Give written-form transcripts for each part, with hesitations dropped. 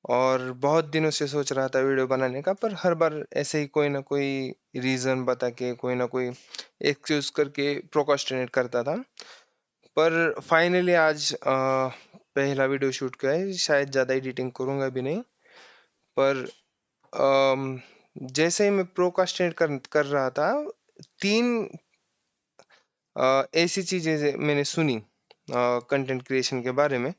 और बहुत दिनों से सोच रहा था वीडियो बनाने का, पर हर बार ऐसे ही कोई ना कोई रीजन बता के, कोई ना कोई एक्सक्यूज करके प्रोक्रास्टिनेट करता था। पर फाइनली आज पहला वीडियो शूट किया है। शायद ज़्यादा एडिटिंग करूँगा भी नहीं, पर अम, जैसे ही मैं प्रोक्रास्टिनेट कर रहा था, तीन ऐसी चीज़ें मैंने सुनी कंटेंट क्रिएशन के बारे में,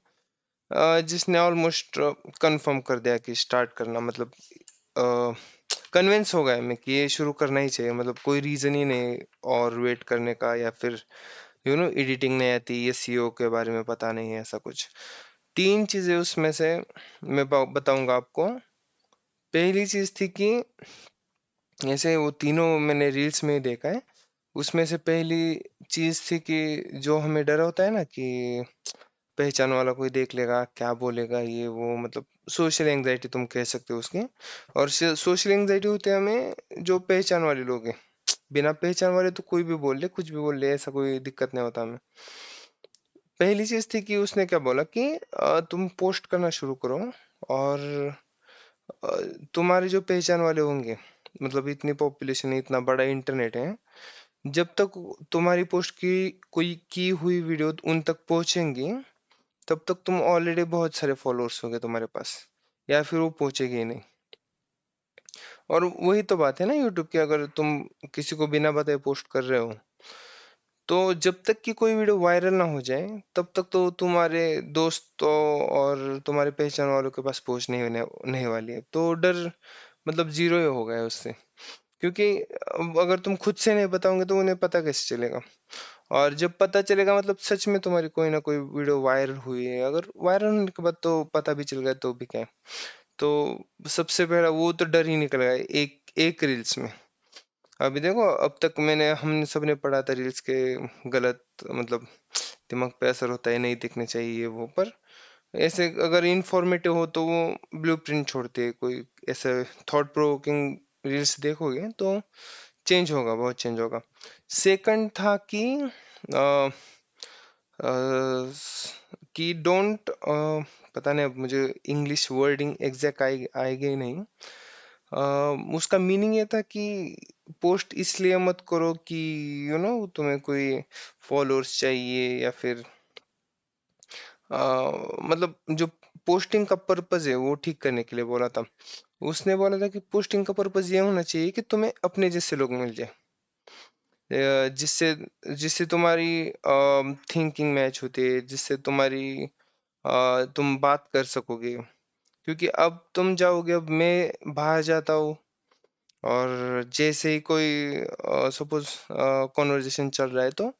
जिसने ऑलमोस्ट कंफर्म कर दिया कि स्टार्ट करना, मतलब कन्विंस हो गया मैं कि ये शुरू करना ही चाहिए। मतलब कोई रीज़न ही नहीं और वेट करने का, या फिर एडिटिंग नहीं आती, ये सीईओ के बारे में पता नहीं है, ऐसा कुछ। तीन चीज़ें उसमें से मैं बताऊंगा आपको। पहली चीज़ थी कि ऐसे वो तीनों मैंने रील्स में ही देखा है। उसमें से पहली चीज़ थी कि जो हमें डर होता है ना कि पहचान वाला कोई देख लेगा, क्या बोलेगा, ये वो, मतलब सोशल एंग्जाइटी तुम कह सकते हो उसकी। और सोशल एंग्जाइटी होती है हमें जो पहचान वाले लोग हैं। बिना पहचान वाले तो कोई भी बोल ले, कुछ भी बोल ले, ऐसा कोई दिक्कत नहीं होता हमें। पहली चीज थी कि उसने क्या बोला कि तुम पोस्ट करना शुरू करो, और अ, तुम्हारे जो पहचान वाले होंगे, मतलब इतनी पॉपुलेशन है, इतना बड़ा इंटरनेट है, जब तक तुम्हारी पोस्ट की कोई की हुई वीडियो उन तक पहुंचेंगी, तब तक तुम ऑलरेडी बहुत सारे फॉलोअर्स होंगे तुम्हारे पास, या फिर वो पहुंचेगी ही नहीं। और वही तो बात है ना यूट्यूब की, अगर तुम किसी को बिना बताए पोस्ट कर रहे हो, तो जब तक कि कोई वीडियो वायरल ना हो जाए, तब तक तो तुम्हारे दोस्तों और तुम्हारे पहचान वालों के पास पहुंच नहीं वाली है। तो डर मतलब जीरो ही हो गया है उससे। क्योंकि अब अगर तुम खुद से नहीं बताओगे तो उन्हें पता कैसे चलेगा? और जब पता चलेगा, मतलब सच में तुम्हारी कोई ना कोई वीडियो वायरल हुई है, अगर वायरल होने के बाद तो पता भी चल गया तो भी क्या है। तो सबसे पहला वो तो डर ही निकल गया एक एक रील्स में। अभी देखो, अब तक हमने सबने पढ़ा था रील्स के गलत, मतलब दिमाग पे असर होता है, नहीं देखने चाहिए ये वो, पर ऐसे अगर इंफॉर्मेटिव हो तो वो ब्लूप्रिंट छोड़ते हैं। कोई ऐसे थॉट प्रोवोकिंग रील्स देखोगे तो चेंज होगा, बहुत चेंज होगा। सेकंड था अ, अ, कि डोंट, पता नहीं, अब मुझे इंग्लिश वर्डिंग एग्जैक्ट आएगी ही नहीं। उसका मीनिंग ये था कि पोस्ट इसलिए मत करो कि तुम्हें कोई फॉलोअर्स चाहिए, या फिर मतलब जो पोस्टिंग का पर्पज है वो ठीक करने के लिए बोला था। उसने बोला था कि पोस्टिंग का पर्पज ये होना चाहिए कि तुम्हें अपने जैसे लोग मिल जाए, जिससे जिससे तुम्हारी थिंकिंग मैच होती है, जिससे तुम बात कर सकोगे। क्योंकि अब तुम जाओगे, अब मैं बाहर जाता हूँ, और जैसे ही कोई सपोज कॉन्वर्जेशन चल रहा है, तो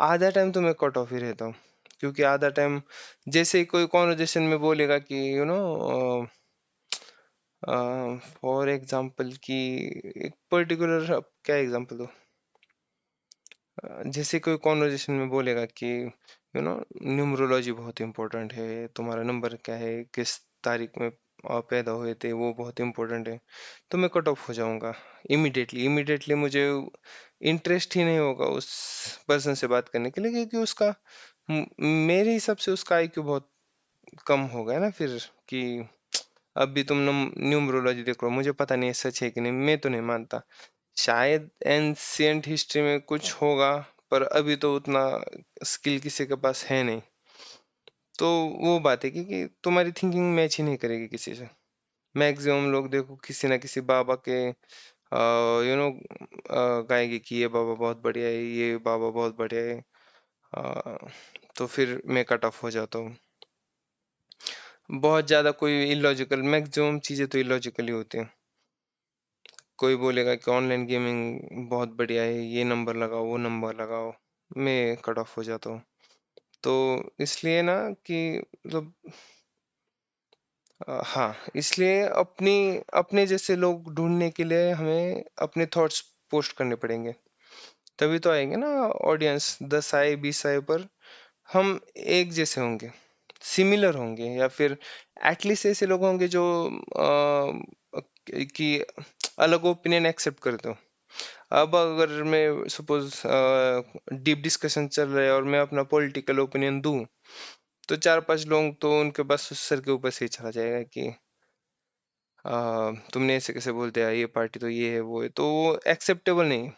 आधा टाइम तो मैं कट ऑफ ही रहता हूँ। क्योंकि आधा टाइम जैसे ही कोई कॉन्वर्जेशन में बोलेगा कि फॉर एग्जांपल कि एक पर्टिकुलर, अब क्या एग्जांपल दो, जैसे कोई कॉन्वर्जेशन में बोलेगा कि न्यूमरोलॉजी बहुत इंपॉर्टेंट है, तुम्हारा नंबर क्या है, किस तारीख में पैदा हुए थे, वो बहुत इंपॉर्टेंट है, तो मैं कट ऑफ हो जाऊंगा इमिडिएटली। इमिडिएटली मुझे इंटरेस्ट ही नहीं होगा उस पर्सन से बात करने के लिए, क्योंकि मेरे हिसाब से उसका आईक्यू बहुत कम हो गया ना फिर। कि अब भी तुम न्यूमरोलॉजी देख लो, मुझे पता नहीं है सच है कि नहीं, मैं तो नहीं मानता। शायद एंशियंट हिस्ट्री में कुछ होगा, पर अभी तो उतना स्किल किसी के पास है नहीं। तो वो बात है कि तुम्हारी थिंकिंग मैच ही नहीं करेगी किसी से। मैक्सिमम लोग देखो किसी ना किसी बाबा के गाएंगे कि ये बाबा बहुत बढ़िया है, ये बाबा बहुत बढ़िया है। तो फिर मैं कट ऑफ हो जाता हूँ। बहुत ज्यादा कोई इलॉजिकल, मैक्सिमम चीजें तो इलॉजिकल ही होती हैं। कोई बोलेगा कि ऑनलाइन गेमिंग बहुत बढ़िया है, ये नंबर लगाओ, वो नंबर लगाओ, मैं कट ऑफ हो जाता हूँ। तो इसलिए ना कि मतलब हाँ, इसलिए अपने जैसे लोग ढूंढने के लिए हमें अपने थॉट्स पोस्ट करने पड़ेंगे, तभी तो आएंगे ना ऑडियंस। 10 आए 20 आए, पर हम एक जैसे होंगे, सिमिलर होंगे, या फिर एटलीस्ट ऐसे लोग होंगे जो कि अलग ओपिनियन एक्सेप्ट करते हो। अब अगर मैं सपोज डीप डिस्कशन चल रहा है और मैं अपना पॉलिटिकल ओपिनियन दूं, तो 4-5 लोग तो उनके बस सर के ऊपर से ही चला जाएगा कि तुमने ऐसे कैसे बोल दिया, ये पार्टी तो ये है वो है, तो एक्सेप्टेबल नहीं।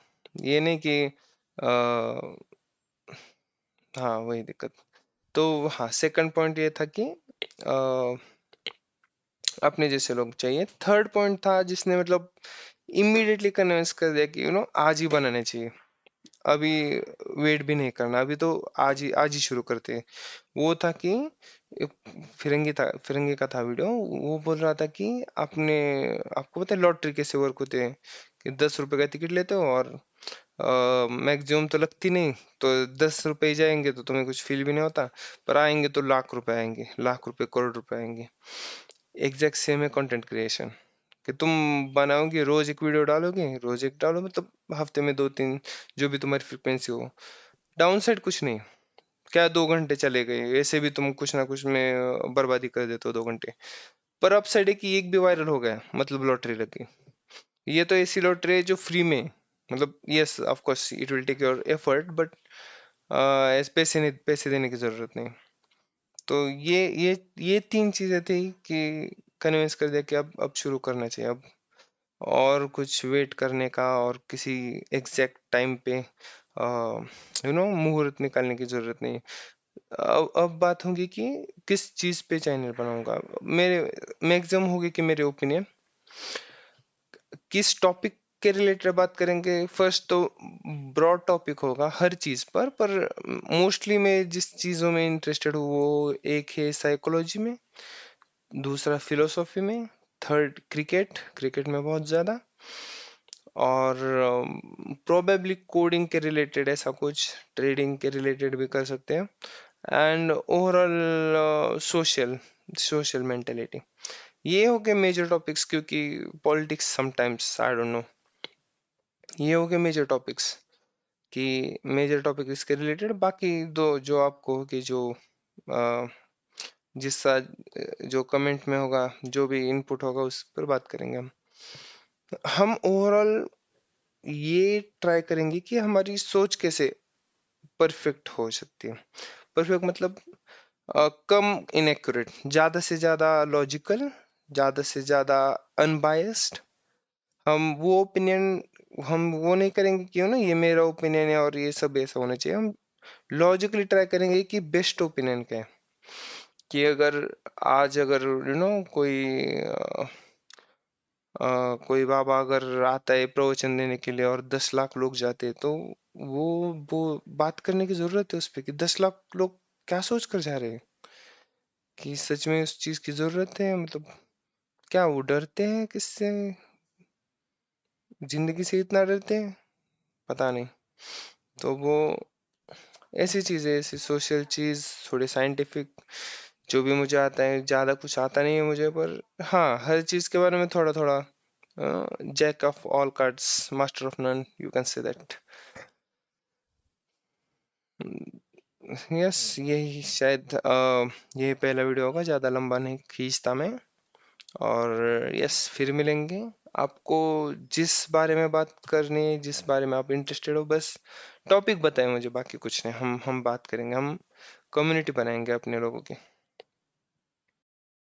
ये नहीं कि हाँ वही दिक्कत। तो हाँ, सेकंड पॉइंट ये था कि अ, अपने जैसे लोग चाहिए। थर्ड पॉइंट था जिसने मतलब इमीडिएटली कन्विंस कर दिया कि आज ही बनाने चाहिए, अभी वेट भी नहीं करना, अभी तो आज ही शुरू करते हैं। वो था कि एक फिरंगी का था वीडियो। वो बोल रहा था कि आपने आपको पता है लॉटरी कैसे वर्क होते हैं, कि 10 रुपए का टिकट लेते हो और मैक्सिमम तो लगती नहीं, तो 10 रुपए ही जाएंगे तो तुम्हें कुछ फील भी नहीं होता, पर आएंगे तो लाख रुपए आएंगे, लाख रुपए करोड़ रुपए आएंगे। एग्जैक्ट सेम है कंटेंट क्रिएशन, कि तुम बनाओगे, रोज एक वीडियो डालोगे, रोज एक डालो, मतलब हफ्ते में 2-3, जो भी तुम्हारी फ्रिक्वेंसी हो। डाउन साइड कुछ नहीं, क्या 2 घंटे चले गए, ऐसे भी तुम कुछ ना कुछ में बर्बादी कर देते हो 2 घंटे। पर अपसाइड है कि एक भी वायरल हो गया, मतलब लॉटरी लगी। ये तो ऐसी लॉटरी है जो फ्री में, मतलब yes of course it will take your effort, but पैसे देने की जरूरत नहीं। तो ये तीन चीजें थी कि कन्विंस कर दिया कि अब शुरू करना चाहिए अब, और कुछ वेट करने का और किसी एग्जैक्ट टाइम पे मुहूर्त निकालने की जरूरत नहीं। अब बात होगी कि किस चीज पे चैनल बनाऊंगा। मेरे मैक्सिमम होगी कि मेरे ओपिनियन किस टॉपिक के रिलेटेड बात करेंगे। फर्स्ट तो ब्रॉड टॉपिक होगा हर चीज पर मोस्टली मैं जिस चीजों में इंटरेस्टेड हूँ वो एक है साइकोलॉजी में, दूसरा फिलोसॉफी में, थर्ड क्रिकेट, क्रिकेट में बहुत ज्यादा, और प्रोबेबली कोडिंग के रिलेटेड ऐसा कुछ, ट्रेडिंग के रिलेटेड भी कर सकते हैं, and overall social social mentality. ये हो गए मेजर टॉपिक्स, क्योंकि politics sometimes I don't know. ये हो गए मेजर टॉपिक्स, कि मेजर टॉपिक इसके रिलेटेड, बाकी दो जो आपको कि जो अ, जो कमेंट में होगा, जो भी इनपुट होगा उस पर बात करेंगे हम ओवरऑल ये ट्राई करेंगे कि हमारी सोच कैसे परफेक्ट हो सकती है। परफेक्ट मतलब कम इनएक्यूरेट, ज्यादा से ज्यादा लॉजिकल, ज्यादा से ज्यादा अनबायस्ड। हम वो ओपिनियन, हम वो नहीं करेंगे कि ये मेरा ओपिनियन है और ये सब ऐसा होना चाहिए। हम लॉजिकली ट्राई करेंगे कि बेस्ट ओपिनियन क्या है। कि अगर आज अगर कोई अ, कोई बाबा अगर आता है प्रवचन देने के लिए और 10 लाख लोग जाते हैं, तो वो वो बात करने की जरूरत है उस पे कि 10 लाख लोग क्या सोच कर जा रहे हैं, कि सच में उस चीज की जरूरत है, मतलब क्या वो डरते हैं किससे, जिंदगी से इतना डरते हैं, पता नहीं। तो वो ऐसी चीजें, ऐसी सोशल चीज, थोड़ी साइंटिफिक, जो भी मुझे आता है, ज्यादा कुछ आता नहीं है मुझे, पर हाँ हर चीज के बारे में थोड़ा थोड़ा, jack of all cards master of none, you can say that. Yes, यही शायद यही पहला वीडियो होगा, ज्यादा लंबा नहीं खींचता मैं। और यस, फिर मिलेंगे। आपको जिस बारे में बात करनी है, जिस बारे में आप इंटरेस्टेड हो, बस टॉपिक बताएं मुझे, बाकी कुछ नहीं। हम बात करेंगे, हम कम्युनिटी बनाएंगे अपने लोगों की।